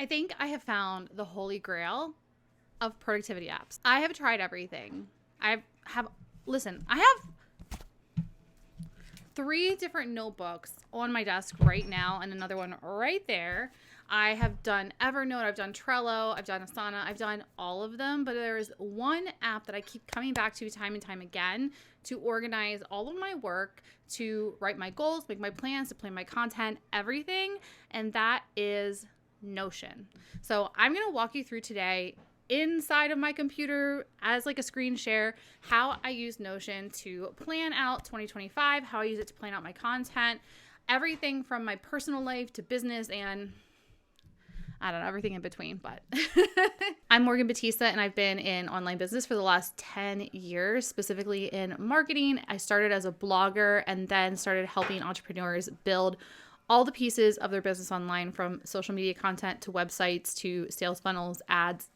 I think I have found the holy grail of productivity apps. I have tried everything. I have, listen, I have 3 different notebooks on my desk right now and another one right there. I have done Evernote, I've done Trello, I've done Asana, I've done all of them, but there is one app that I keep coming back to time and time again to organize all of my work, to write my goals, make my plans, to plan my content, everything, and that is Notion. So I'm going to walk you through today inside of my computer as like a screen share how I use Notion to plan out 2025, how I use it to plan out my content, everything from my personal life to business and I don't know, everything in between, but I'm Morgan Batista and I've been in online business for the last 10 years, specifically in marketing. I started as a blogger and then started helping entrepreneurs build all the pieces of their business online, from social media content to websites to sales funnels, ads,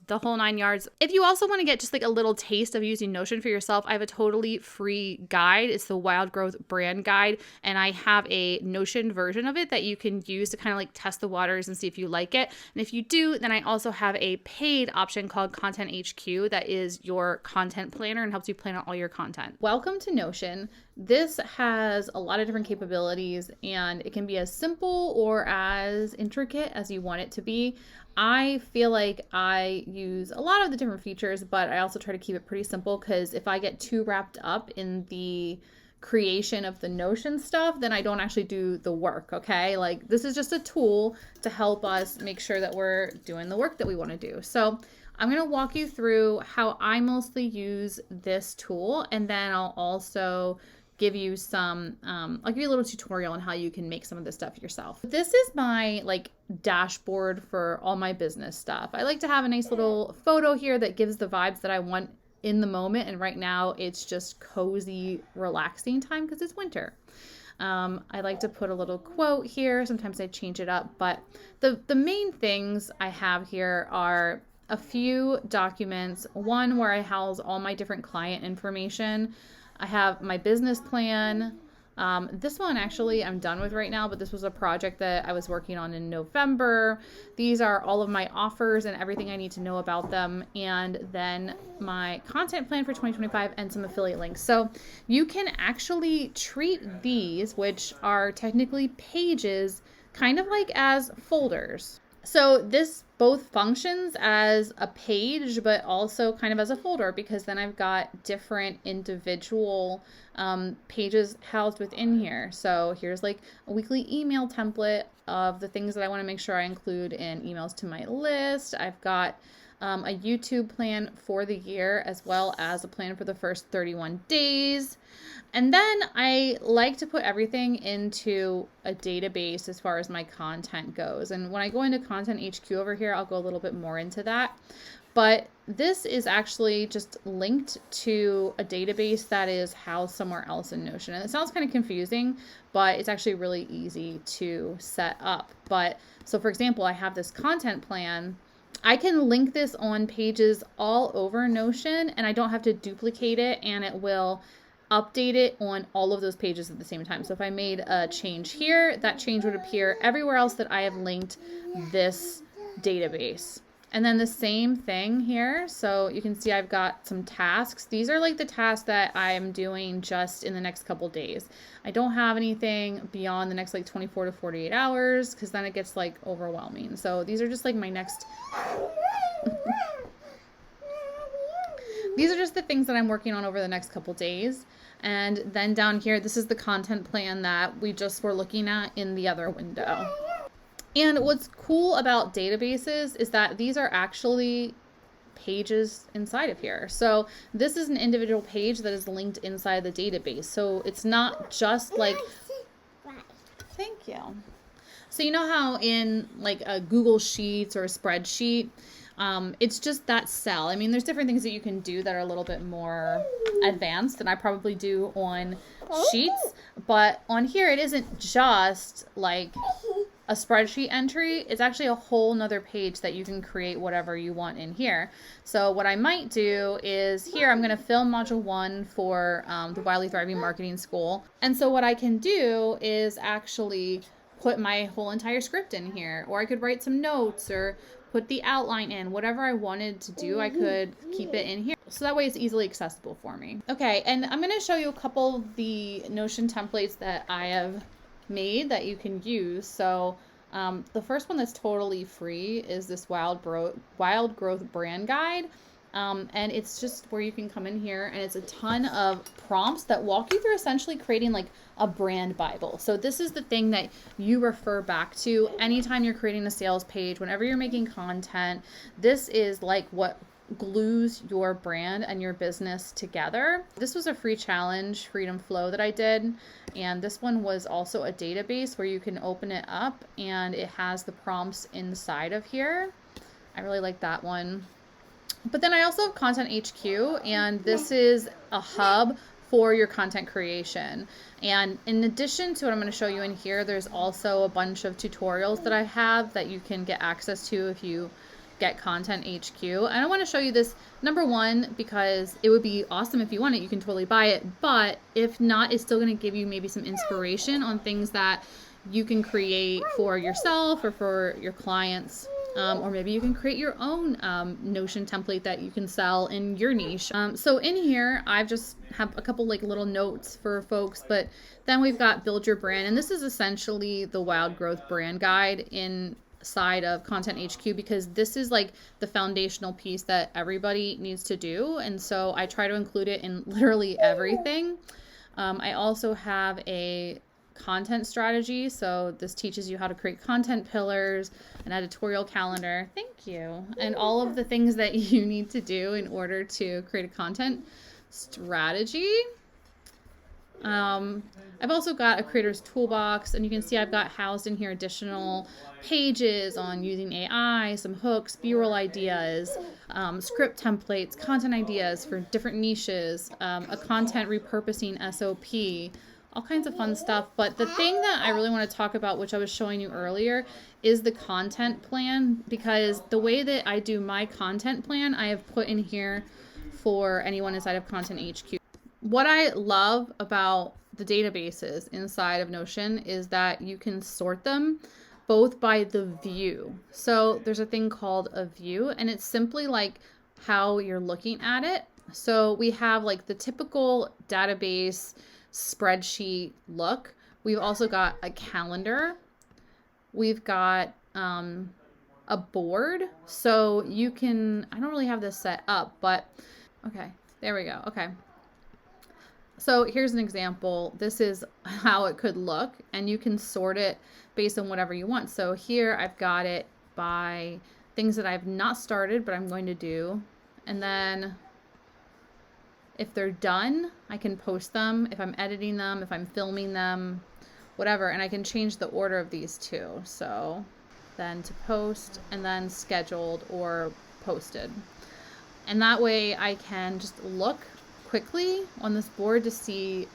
the whole 9 yards. If you also want to get just like a little taste of using Notion for yourself, I have a totally free guide. It's the Wild Growth Brand Guide, and I have a Notion version of it that you can use to kind of like test the waters and see if you like it. And if you do, then I also have a paid option called Content HQ that is your content planner and helps you plan out all your content. Welcome to Notion. This has a lot of different capabilities and it can be as simple or as intricate as you want it to be. I feel like I use a lot of the different features, but I also try to keep it pretty simple because if I get too wrapped up in the creation of the Notion stuff, then I don't actually do the work, okay? Like this is just a tool to help us make sure that we're doing the work that we want to do. So I'm going to walk you through how I mostly use this tool, and then I'll also give you some, I'll give you a little tutorial on how you can make some of this stuff yourself. This is my like dashboard for all my business stuff. I like to have a nice little photo here that gives the vibes that I want in the moment. And right now it's just cozy, relaxing time because it's winter. I like to put a little quote here. Sometimes I change it up, but the main things I have here are a few documents. One where I house all my different client information. I have my business plan. This one actually I'm done with right now, but this was a project that I was working on in November. These are all of my offers and everything I need to know about them. And then my content plan for 2025 and some affiliate links. So you can actually treat these, which are technically pages, kind of like as folders. So this both functions as a page, but also kind of as a folder, because then I've got different individual pages housed within here. So here's like a weekly email template of the things that I want to make sure I include in emails to my list. I've got a YouTube plan for the year, as well as a plan for the first 31 days. And then I like to put everything into a database as far as my content goes. And when I go into Content HQ over here, I'll go a little bit more into that. But this is actually just linked to a database that is housed somewhere else in Notion. And it sounds kind of confusing, but it's actually really easy to set up. But so for example, I have this content plan. I can link this on pages all over Notion and I don't have to duplicate it, and it will update it on all of those pages at the same time. So if I made a change here, that change would appear everywhere else that I have linked this database. And then the same thing here. So you can see I've got some tasks. These are like the tasks that I'm doing just in the next couple days. I don't have anything beyond the next like 24 to 48 hours because then it gets like overwhelming. So these are just like my next these are just the things that I'm working on over the next couple days. And then down here, this is the content plan that we just were looking at in the other window. And what's cool about databases is that these are actually pages inside of here. So this is an individual page that is linked inside the database. So it's not just like, thank you. So you know how in like a Google Sheets or a spreadsheet, it's just that cell. I mean, there's different things that you can do that are a little bit more advanced than I probably do on Sheets. But on here, it isn't just like a spreadsheet entry. It's actually a whole nother page that you can create whatever you want in here. So what I might do is here, I'm going to film module 1 for the Wildly Thriving Marketing School. And so what I can do is actually put my whole entire script in here, or I could write some notes or put the outline in. Whatever I wanted to do, I could keep it in here. So that way it's easily accessible for me. Okay, and I'm going to show you a couple of the Notion templates that I have made that you can use. So the first one that's totally free is this Wild Growth Brand Guide. And it's just where you can come in here, and it's a ton of prompts that walk you through essentially creating like a brand Bible. So this is the thing that you refer back to anytime you're creating a sales page, whenever you're making content. This is like what glues your brand and your business together. This was a free challenge, Freedom Flow, that I did. And this one was also a database where you can open it up and it has the prompts inside of here. I really like that one. But then I also have Content HQ, and this is a hub for your content creation. And in addition to what I'm going to show you in here, there's also a bunch of tutorials that I have that you can get access to if you get Content HQ. And I want to show you this, number one, because it would be awesome if you want it, you can totally buy it. But if not, it's still going to give you maybe some inspiration on things that you can create for yourself or for your clients. Or maybe you can create your own Notion template that you can sell in your niche. So in here, I've just have a couple like little notes for folks, but then we've got Build Your Brand. And this is essentially the Wild Growth Brand Guide inside of Content HQ, because this is like the foundational piece that everybody needs to do. And so I try to include it in literally everything. I also have a content strategy. So this teaches you how to create content pillars, an editorial calendar. Thank you. And all of the things that you need to do in order to create a content strategy. I've also got a creator's toolbox, and you can see I've got housed in here additional pages on using AI, some hooks, B-roll ideas, script templates, content ideas for different niches, a content repurposing SOP, all kinds of fun stuff. But the thing that I really want to talk about, which I was showing you earlier, is the content plan, because the way that I do my content plan, I have put in here for anyone inside of Content HQ. What I love about the databases inside of Notion is that you can sort them both by the view. So there's a thing called a view, and it's simply like how you're looking at it. So we have like the typical database spreadsheet look. We've also got a calendar. We've got a board. So you can, I don't really have this set up, but okay, there we go. Okay. So here's an example. This is how it could look, and you can sort it based on whatever you want. So here I've got it by things that I've not started, but I'm going to do. And then if they're done, I can post them. If I'm editing them, if I'm filming them, whatever. And I can change the order of these too. So then to post, and then scheduled or posted. And that way I can just look quickly on this board to see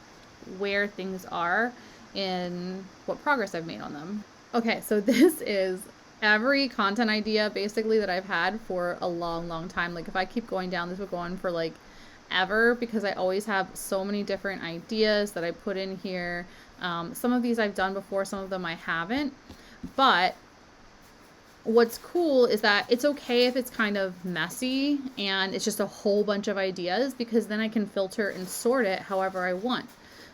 where things are and what progress I've made on them. Okay, so this is every content idea basically that I've had for a long time. Like if I keep going down, this would go on for like ever, because I always have so many different ideas that I put in here. Some of these I've done before, some of them I haven't. But what's cool is that it's okay if it's kind of messy and it's just a whole bunch of ideas, because then I can filter and sort it however I want.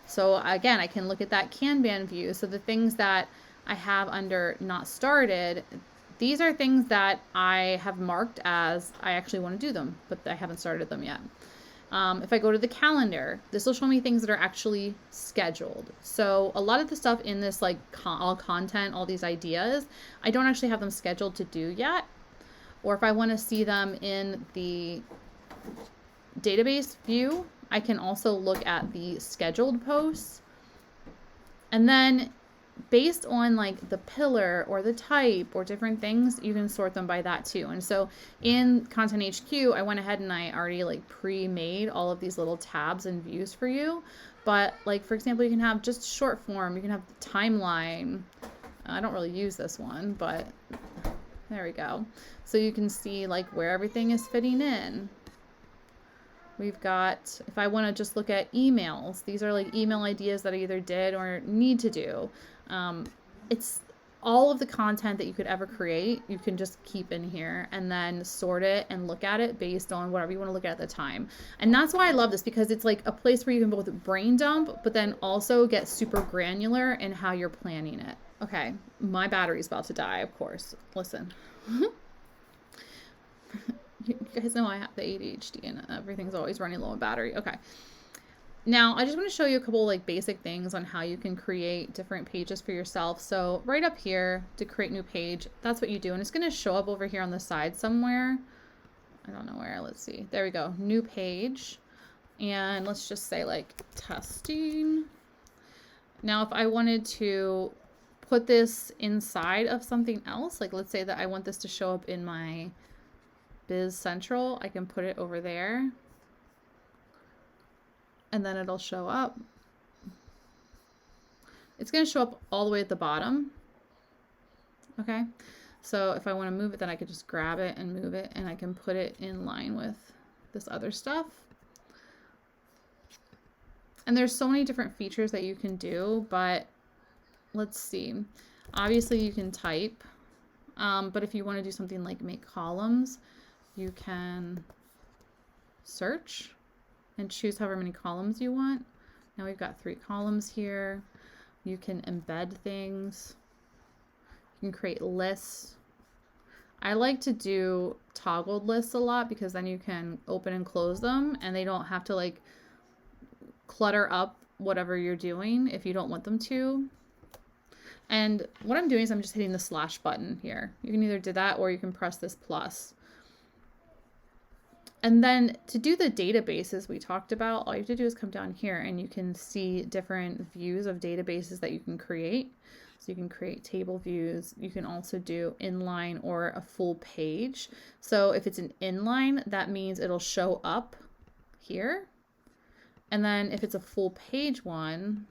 So again, I can look at that Kanban view. So the things that I have under not started, these are things that I have marked as I actually want to do them, but I haven't started them yet. If I go to the calendar, this will show me things that are actually scheduled. So a lot of the stuff in this, like all content, all these ideas, I don't actually have them scheduled to do yet. Or if I want to see them in the database view, I can also look at the scheduled posts. And then based on like the pillar or the type or different things, you can sort them by that too. And so in Content HQ, I went ahead and I already like pre-made all of these little tabs and views for you. But like, for example, you can have just short form, you can have the timeline. I don't really use this one, but there we go. So you can see like where everything is fitting in. We've got, if I want to just look at emails, these are like email ideas that I either did or need to do. It's all of the content that you could ever create, you can just keep in here and then sort it and look at it based on whatever you want to look at the time. And that's why I love this, because it's like a place where you can both brain dump, but then also get super granular in how you're planning it. Okay, my battery's about to die, of course. Listen. You guys know I have the ADHD and everything's always running low on battery. Okay. Now, I just want to show you a couple like basic things on how you can create different pages for yourself. So right up here to create new page, that's what you do. And it's going to show up over here on the side somewhere. I don't know where. Let's see. There we go. New page. And let's just say like testing. Now, if I wanted to put this inside of something else, like let's say that I want this to show up in my Biz Central, I can put it over there. And then it'll show up. It's going to show up all the way at the bottom. Okay. So if I want to move it, then I could just grab it and move it, and I can put it in line with this other stuff. And there's so many different features that you can do, but let's see. Obviously you can type, but if you want to do something like make columns, you can search and choose however many columns you want. Now we've got 3 columns here. You can embed things. You can create lists. I like to do toggled lists a lot because then you can open and close them and they don't have to like clutter up whatever you're doing if you don't want them to. And what I'm doing is I'm just hitting the slash button here. You can either do that or you can press this plus. And then to do the databases we talked about, all you have to do is come down here and you can see different views of databases that you can create. So you can create table views. You can also do inline or a full page. So if it's an inline, that means it'll show up here. And then if it's a full page one,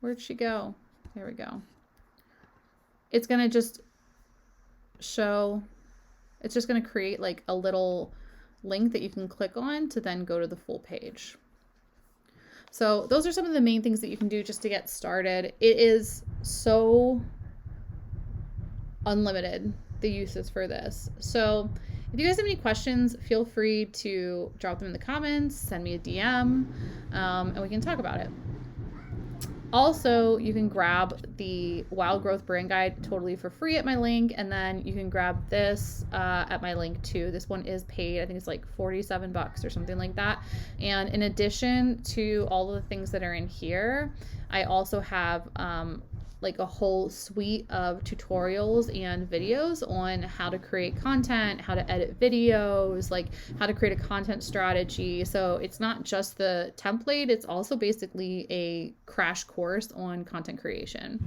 where'd she go? There we go. It's going to just show, it's just going to create like a little link that you can click on to then go to the full page. So those are some of the main things that you can do just to get started. It is so unlimited, the uses for this. So if you guys have any questions, feel free to drop them in the comments, send me a DM, and we can talk about it. Also, you can grab the Wild Growth Brand Guide totally for free at my link, and then you can grab this at my link too. This one is paid. I think it's like $47 or something like that. And in addition to all of the things that are in here, I also have like a whole suite of tutorials and videos on how to create content, how to edit videos, like how to create a content strategy. So it's not just the template, it's also basically a crash course on content creation.